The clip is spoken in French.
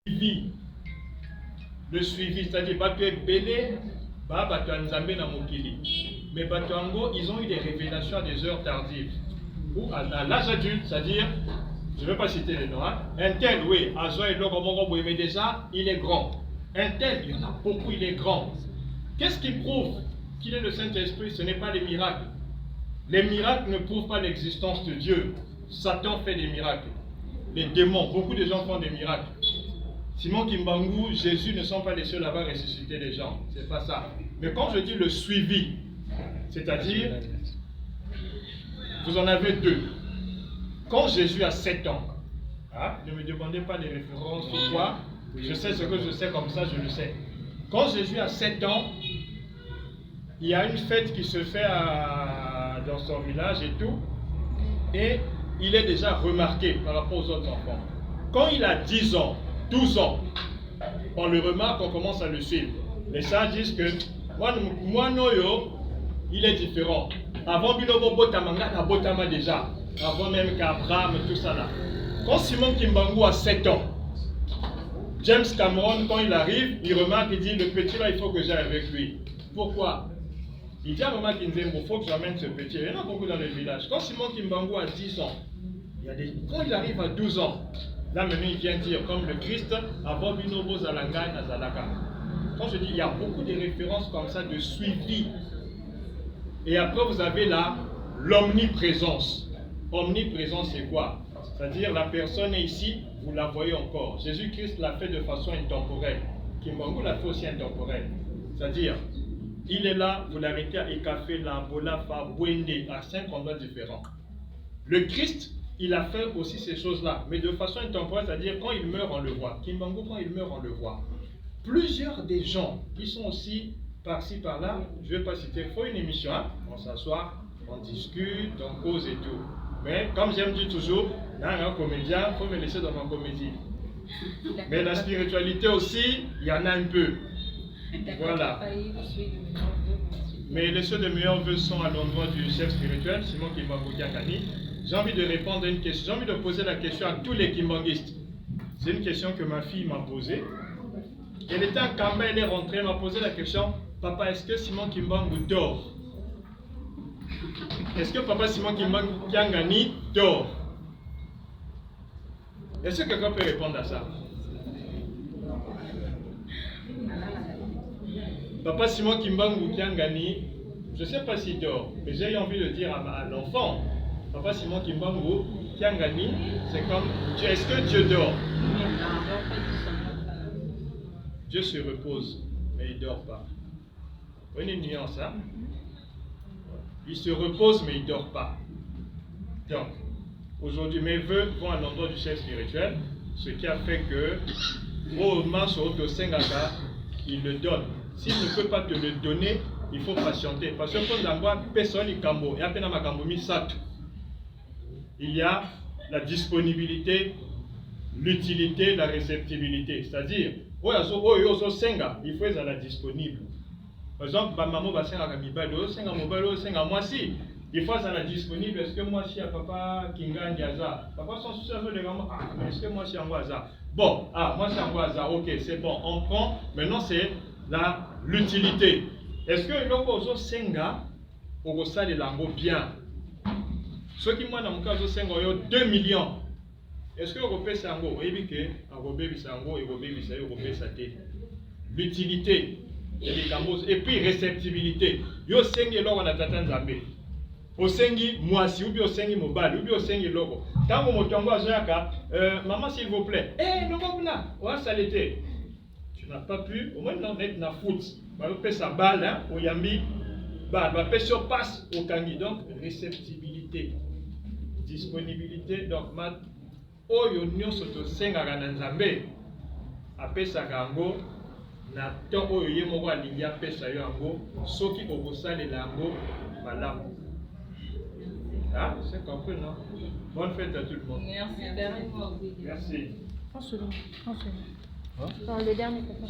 suivi. Le suivi, c'est-à-dire Batu est belé, Batu Nzambe na Mokili. Mais Batu Ango, ils ont eu des révélations à des heures tardives. Ou à l'âge adulte, c'est-à-dire, je ne vais pas citer les noms, hein. Un tel, oui, Azo et Logomogo, mais déjà, il est grand. Un tel, il y en a beaucoup, il est grand. Qu'est-ce qui prouve qu'il est le Saint-Esprit? Ce n'est pas les miracles. Les miracles ne prouvent pas l'existence de Dieu. Satan fait des miracles. Les démons, beaucoup de gens font des miracles. Simon Kimbangu, Jésus ne sont pas les seuls à avoir ressuscité les gens. C'est pas ça. Mais quand je dis le suivi, c'est-à-dire, vous en avez deux. Quand Jésus a 7 ans, hein, ne me demandez pas les références ou quoi, je sais ce que je sais, comme ça je le sais. Quand Jésus a 7 ans, il y a une fête qui se fait dans son village et tout, et il est déjà remarqué par rapport aux autres enfants. Quand il a 10 ans, 12 ans, on le remarque, on commence à le suivre. Les sages disent que moi Noyo, il est différent. Avant Bilobo Botamanga, il a Botama déjà. Avant même qu'Abraham, tout ça là. Quand Simon Kimbangu a 7 ans, James Cameron, quand il arrive, il remarque, il dit, le petit là, il faut que j'aille avec lui. Pourquoi? Il dit à maman Kinzembo, il faut que j'amène ce petit. Il y en a beaucoup dans le village. Quand Simon Kimbangu a 10 ans, quand il arrive à 12 ans, là maintenant il vient dire, comme le Christ, avant Binobo Zalanga Nazalaka. Quand je dis, il y a beaucoup de références comme ça de suivi. Et après vous avez là, l'omniprésence. Omniprésence, c'est quoi? C'est-à-dire la personne est ici, vous la voyez encore. Jésus-Christ l'a fait de façon intemporelle. Kimbangu l'a fait aussi intemporelle. C'est-à-dire, il est là, vous l'arrêtez à Ekafé, Lambola, Fabouende, à 5 endroits différents. Le Christ, il a fait aussi ces choses-là, mais de façon intemporelle, c'est-à-dire quand il meurt, on le voit. Kimbangu, quand il meurt, on le voit. Plusieurs des gens qui sont aussi par-ci, par-là, je ne vais pas citer, il faut une émission, hein? On s'assoit, on discute, on cause et tout. Mais comme j'aime dire toujours, un comédien, il faut me laisser dans ma comédie. Mais la spiritualité aussi, il y en a un peu. Voilà. Mais les ceux de meilleurs vœux sont à l'endroit du chef spirituel, Simon Kimbangu Kiangani. J'ai envie de répondre à une question, j'ai envie de poser la question à tous les kimbanguistes. C'est une question que ma fille m'a posée. Elle était en Kamba, elle est rentrée, elle m'a posé la question, papa, est-ce que Simon Kimbangu dort? Est-ce que papa Simon Kiangani dort? Est-ce que quelqu'un peut répondre à ça? Papa Simon Kimbangu Kiangani, je ne sais pas s'il dort, mais j'ai envie de dire à l'enfant, papa Simon Kimbangu Kiangani, c'est comme, est-ce que Dieu dort? Dieu se repose, mais il ne dort pas. Vous voyez une nuance, hein? Il se repose, mais il ne dort pas. Donc, aujourd'hui, mes vœux vont à l'endroit du chef spirituel, ce qui a fait que, au Manso de Sengaka, il le donne. S'il ne peut pas te le donner, il faut patienter. Parce que quand personne n'est cambo, il y a la disponibilité, l'utilité, la réceptibilité. C'est-à-dire, il faut être disponible. Par exemple, maman va senga kamibalo, senga mobalo, senga moi si. Il faut ça la disponible. Est-ce que moi si à papa Kinga Ndiaza, papa sont sous les gamins. Ah, mais est-ce que moi si en Waza? Bon, moi si en Waza, ok, c'est bon, on prend. Maintenant c'est l'utilité. Est-ce que l'oko senga au ça les lango bien? Ceux qui moi dans mon cas senga 2 millions. Est-ce que vous payez ça en gros? Oui, que vous payez ça en gros et vous payez ça. L'utilité. Et puis réceptibilité. Yo sengi logo na tata nzambe. Osengi mwasi ou bien osengi mobali ou bien osengi logo. Tango motongo azoyaka, maman s'il vous plaît. Non là, on ça l'été. Tu n'as pas pu, au moins non net na foot. Ba pe sa balle hein, au yambi. Ba pe sur passe au kangi. Donc réceptibilité, disponibilité. Donc mat oyo nyonso to senga na nzambe. Apesa kango na temps oyo ye moko alingi apesa yo yango soki okosalela yango malamu. Ah, c'est compris, non? Bonne fête à tout le monde. Merci. Merci. Prends celui-là. Le dernier, papa.